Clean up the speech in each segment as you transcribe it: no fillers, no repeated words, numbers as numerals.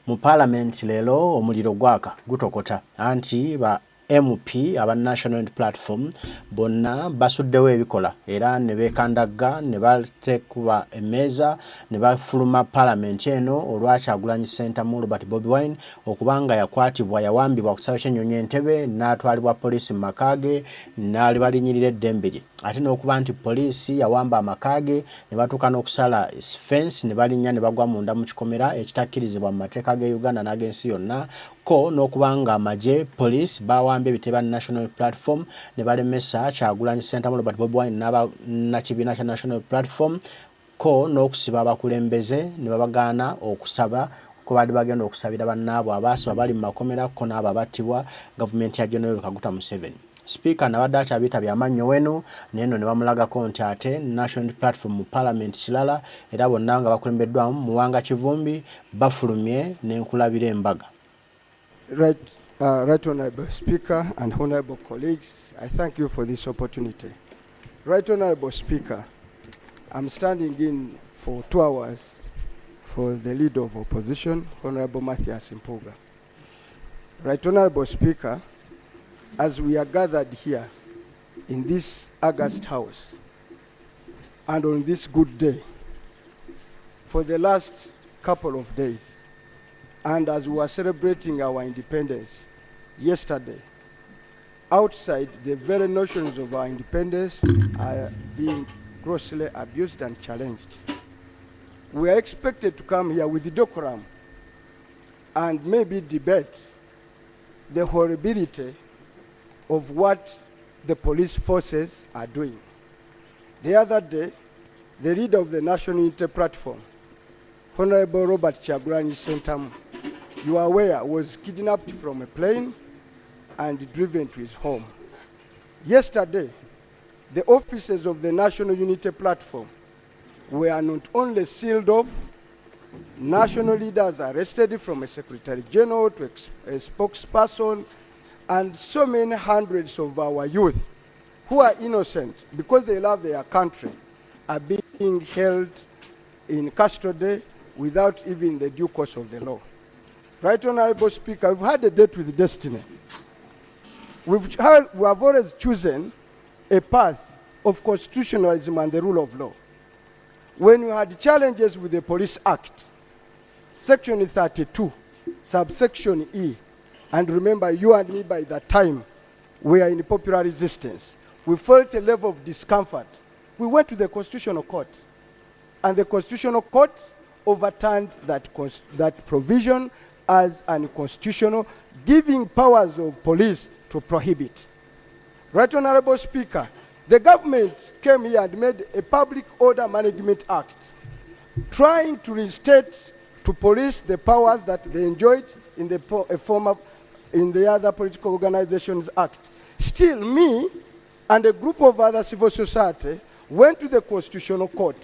Mu Palamenti leero omuliro gwaka gutokota anti ba MP aba National Unity Platform bonna basuddewo ebikola era ne beekandagga ne batekuba emmeeza ne bafuluma Palamenti eno olwakyagulanyi Ssentamu Robert Bobi Wine okubanga yakwatibwa yawambibwa ku kisaawe ky'ennyonyi Entebbe n'atwalibwa poliisi mu maka ge n'ali balinyirira eddembe lye ate n'okuba nti poliisi yawamba amaka ge ne batuuka n'okusala fence ne balinnya ne bagwa munda mu kikomera ekitakkirizibwa mu mateeka ge Uganda n'ag'ensi yonna ko n'okubanga amagye poliisi bawambye ebiteba National Platform ne balemesa Kyagulanyi Ssentamu Robert Bobi Wine n'akibiina kya National Platform ko n'okusiba abakulembeze ne babagaana okusaba ko baali bagenda okusabira bannaabwe abaasiba bali mu makomera ko n'abo abattibwa gavumenti ya General Kaguta Museveni. Speaker nabadde akyabitabye amannyo weno neno ne bamulagako nti ate National Unity Platform mu Parliament kirala era bonna nga bakulembeddwamu Muwanga Kivumbi bafulumye n'enkulabira embaga. Right Honorable Speaker and Honorable colleagues, I thank you for this opportunity. Right Honorable Speaker, I'm standing in for 2 hours for the leader of opposition, Honorable Mathias Mpuuga. Right Honorable Speaker, as we are gathered here in this August House and on this good day, for the last couple of days, and as we were celebrating our independence yesterday, outside the very notions of our independence are being grossly abused and challenged. We are expected to come here with the decorum and maybe debate the horribility of what the police forces are doing. The other day, the leader of the National Unity Platform, Honorable Robert Kyagulanyi Ssentamu, you are aware, was kidnapped from a plane and driven to his home. Yesterday, the offices of the National Unity Platform were not only sealed off, national leaders arrested from a Secretary General to a spokesperson, and so many hundreds of our youth who are innocent because they love their country are being held in custody without even the due course of the law. Right Honorable Speaker, we've had a date with destiny. We have always chosen a path of constitutionalism and the rule of law. When we had challenges with the Police Act, Section 32, subsection E, and remember, you and me by that time were in popular resistance. We felt a level of discomfort. We went to the Constitutional Court, and the Constitutional Court overturned that provision as unconstitutional, giving powers of police to prohibit. Right Honorable Speaker, the government came here and made a Public Order Management Act, trying to restate to police the powers that they enjoyed in the other Political Organizations Act. Still, me and a group of other civil society went to the Constitutional Court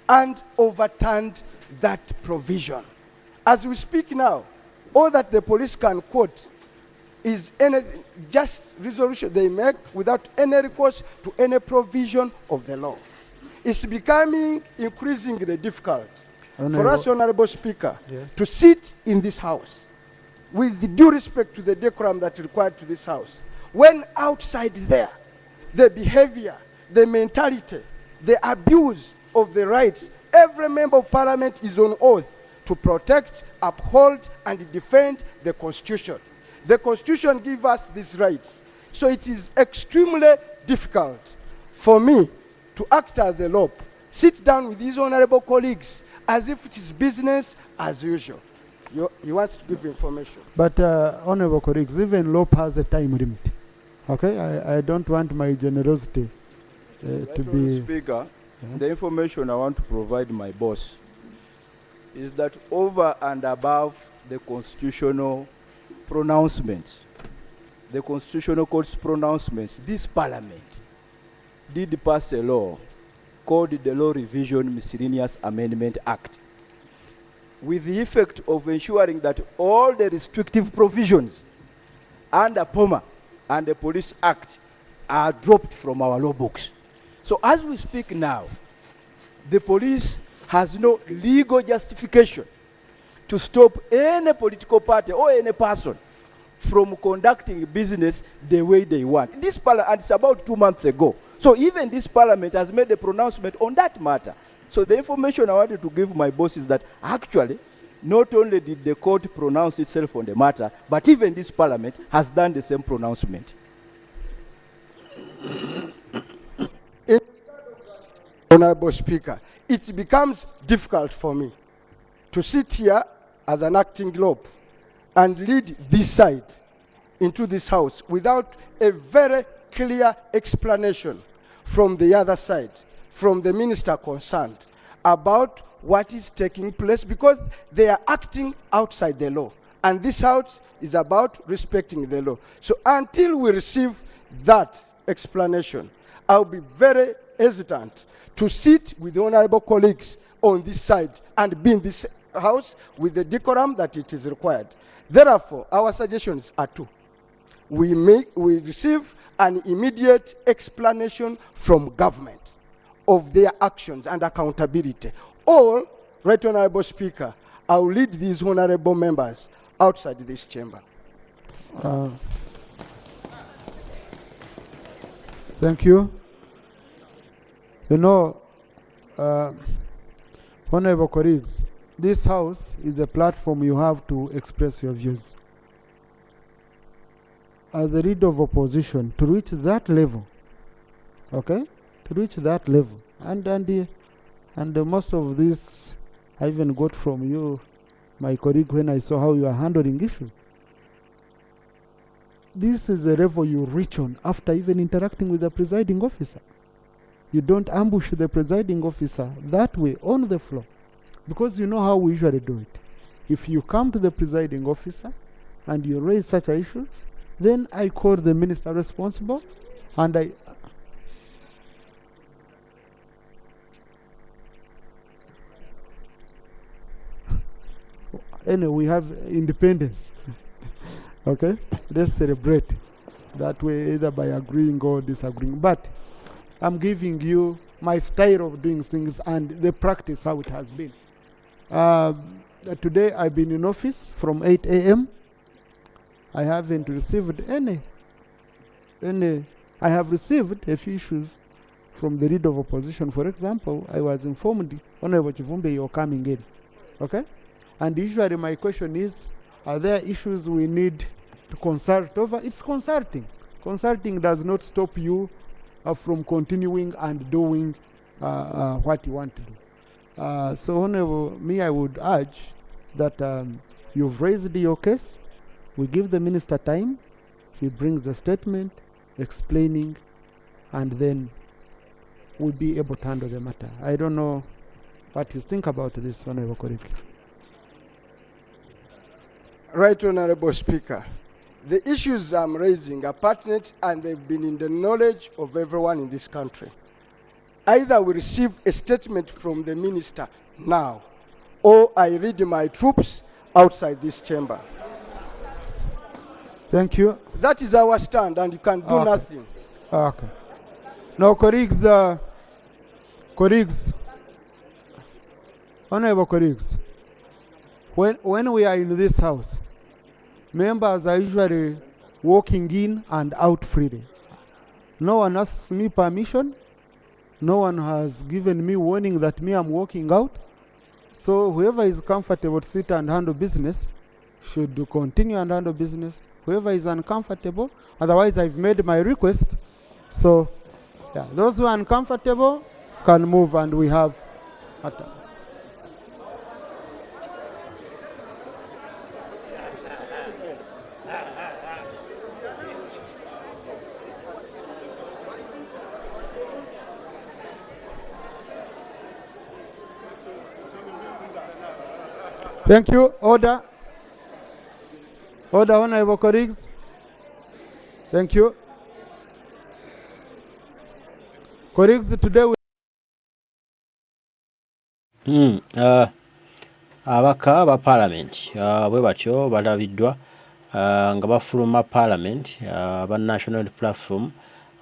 and overturned that provision. As we speak now, all that the police can quote is just resolution they make without any recourse to any provision of the law. It's becoming increasingly difficult for us, Honorable Speaker, yes, to sit in this house with the due respect to the decorum that is required to this house, when outside there, the behavior, the mentality, the abuse of the rights, every member of Parliament is on oath to protect, uphold, and defend the Constitution. The Constitution gives us these rights. So it is extremely difficult for me to act as the law, sit down with these honorable colleagues as if it is business as usual. You want to give information. But honorable colleagues, even law has a time limit. Okay, I don't want my generosity to be... Speaker, the information I want to provide my boss is that over and above the constitutional pronouncements, the Constitutional Court's pronouncements, this Parliament did pass a law called the Law Revision Miscellaneous Amendment Act, with the effect of ensuring that all the restrictive provisions under POMA and the Police Act are dropped from our law books. So as we speak now, the police has no legal justification to stop any political party or any person from conducting business the way they want. This and it's about 2 months ago. So even this parliament has made a pronouncement on that matter. So the information I wanted to give my boss is that actually, not only did the court pronounce itself on the matter, but even this parliament has done the same pronouncement. Honorable Speaker, it becomes difficult for me to sit here as an acting globe and lead this side into this house without a very clear explanation from the other side, from the minister concerned, about what is taking place, because they are acting outside the law. And this house is about respecting the law. So until we receive that explanation, I'll be very hesitant to sit with the honorable colleagues on this side and be in this house with the decorum that it is required. Therefore, our suggestions are two. We receive an immediate explanation from government of their actions and accountability. Or, Right Honorable Speaker, I'll lead these honorable members outside this chamber. Thank you. You know, honorable colleagues, this house is a platform you have to express your views. As a leader of opposition, to reach that level, okay? To reach that level. And most of this I even got from you, my colleague, when I saw how you are handling issues. This is a level you reach on after even interacting with the presiding officer. You don't ambush the presiding officer that way on the floor, because you know how we usually do it. If you come to the presiding officer and you raise such issues, then I call the minister responsible, and anyway, we have independence. Okay? Let's celebrate that way, either by agreeing or disagreeing. But I'm giving you my style of doing things and the practice, how it has been. Today I've been in office from 8 a.m. I haven't received any. I have received a few issues from the leader of opposition. For example, I was informed, Honorable Chivumbe, you're coming in. Okay? And usually my question is, are there issues we need to consult over? It's consulting. Consulting does not stop you from continuing and doing what you want to do. So, Honorable, I would urge that you've raised your case. We give the minister time. He brings a statement explaining, and then we'll be able to handle the matter. I don't know what you think about this, Honorable colleague. Right Honorable Speaker, the issues I'm raising are pertinent and they've been in the knowledge of everyone in this country. Either we receive a statement from the minister now, or I read my troops outside this chamber. Thank you. That is our stand, and you can do nothing. Okay. Now, colleagues, honorable colleagues, when we are in this house, members are usually walking in and out freely. No one asks me permission. No one has given me warning that I'm walking out. So whoever is comfortable to sit and handle business should continue and handle business. Whoever is uncomfortable, otherwise I've made my request. So yeah, those who are uncomfortable can move, and we have Thank you. Order. Order, honorable colleagues. Thank you. Colleagues, today we abaka ba Palamenti bwe batyo balabiddwa nga bafuluma Palamenti ba National Platform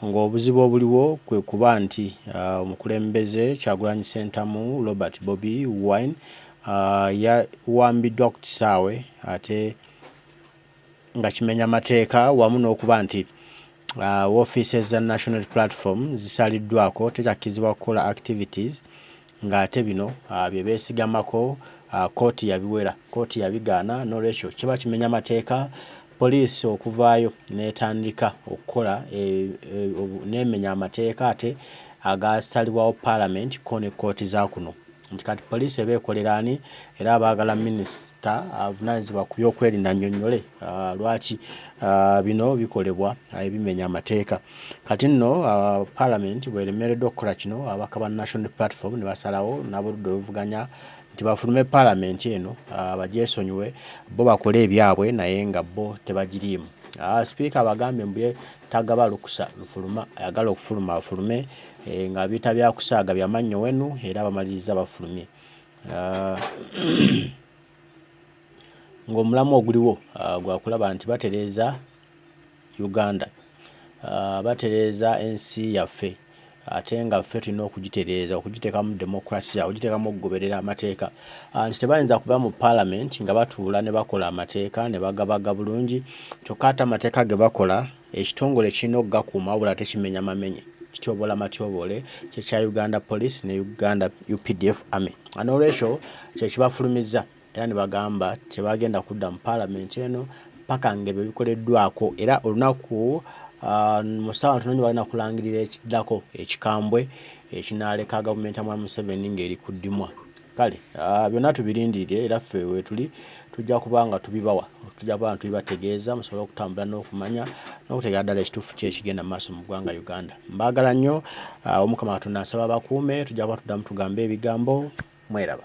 ng'obuzibu obuliwo kwe kuba nti omukulembeze Kyagulanyi Ssentamu Robert Bobi Wine yawambiddwa ku kisaawe ate nga kimenya amateeka wamu n'okuba nti offices za national platform zisaliddwako tekyakkizibwa kukola activities ng'ate bino bye beesigamako kooti yabiwera, kooti yabigaana, n'olwekyo kiba kimenya amateeka. Poliisi okuvaayo n'etandika okukola n'emenya amateeka ate agasalibwawo Palamenti ko ne kooti za kuno. Kati poliisi eba ekolera ani era abaagala minisita avunaanyizibwa ku byokwerinda annyonnyole lwaki bino bikolebwa ebimenya amateeka. Kati nno Palamenti bw'eremereddwa okukola kino, ababaka ba National Platform ne basalawo n'ab'oludda oluvuganya nti bafulume Palamenti eno bagyesonyiwe, bo bakole ebyabwe naye nga bo tebagiriimu. Sipiika abagambye mbu ye tagaba lukusa lufuluma, ayagala okufuluma afulume nga bita bya kusaaga bya mannyo wenu era bamaliriza bafulumye. Ng'omulamu oguliwo gwa kulaba nti batereeza Uganda, batereeza ensi yaffe, ate nga ffe tulina okugitereeza, okugiteekamu demokrasiya, okugiteekamu okugoberera amateeka. Nti tebayinza kuba mu Palamenti nga batuula ne bakola amateeka ne bagabaga bulungi, kyokka ate amateeka ge bakola ekitongole kirina okugakuuma wabula tekimenya mamenye. Kityoboola matyoboole kyekya Uganda Police ne Uganda UPDF Army. N'olwekyo kye kibafulumizza era ne bagamba tebagenda kudda mu Palamenti eno paka ng'ebyo bikoleddwako, era olunaku mu ssaawa ntono nnyo balina kulangirira ekiddako ekikambwe ekinaaleka gavumenti ya Mwami Museveni ng'eri ku ddimwa. Kale byonna tubirindirire era ffe weetuli tujja kuba nga tubibawa, tujja kuba nga tubibategeeza musobole okutambula n'okumanya n'okutegeera ddala ekituufu ki ekigenda mu maaso mu ggwanga Uganda. Mbaagala nnyo, Omukama Katonda nsaba bakuume, tujja kuba tuddamu tugambe ebigambo. Mweraba.